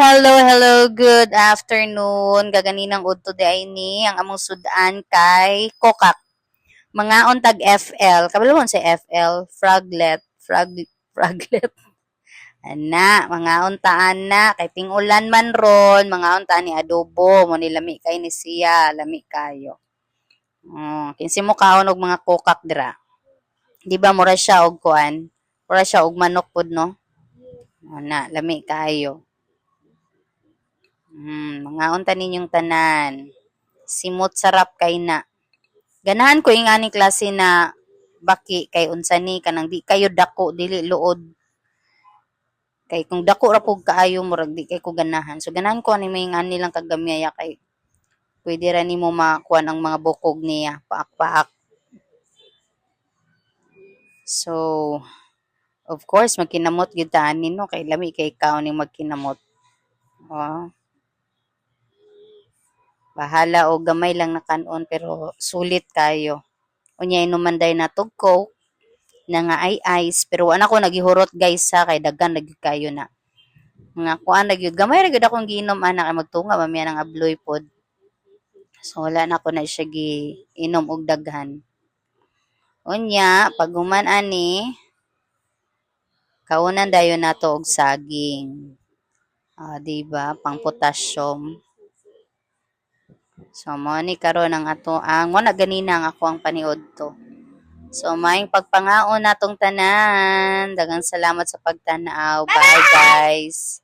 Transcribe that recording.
Hello, hello, good afternoon. Gaganinang udto di ay ni ang among sudan kay Kokak. Mga untag FL. Kabalawon sa FL, fraglet. Ana, mga untaan na kay tingulan man ron, mga untaan ni adobo mo ni lami kay ni siya, lami kayo. Kinsi mo kaon og mga kokak dira. Di ba mura siya og kuan? Mura siya og manok pud no? Ana, lami kayo. Mga unta ninyong tanan. Simot sarap kay na. Ganahan ko yung ani klase na baki kay unsa ni kanang di kayo dako dili luod. Kay kung dako ra pug kaayo murag di kay ko ganahan. So ganahan ko ani may ani lang kagamyaya kay pwede ra nimo makuan ang mga bukog niya paak-paak. So of course magkinamot gyud ta ani no kay lami kay ikaw ni magkinamot. Oh. Bahala o gamay lang na kanon pero sulit kayo. Unya inuman day na tog coke na nga ay ice pero ana ko nagihurot guys sa kay daghan lagi kayo na. Nga kuan na gyud gamay ra gyud akong giinom ana kay magtunga mamiya nang abloy pod. So wala na ko na siya gi inom og daghan. Unya pag human ani kaunan dayon nato og saging. Diba? Pang potassium. So, mo ni karon ang ato ang mo na ganina ang ako ang paniod to. So, maayong pagpangaon natong tanan. Daghang salamat sa pagtanaw. Bye, guys.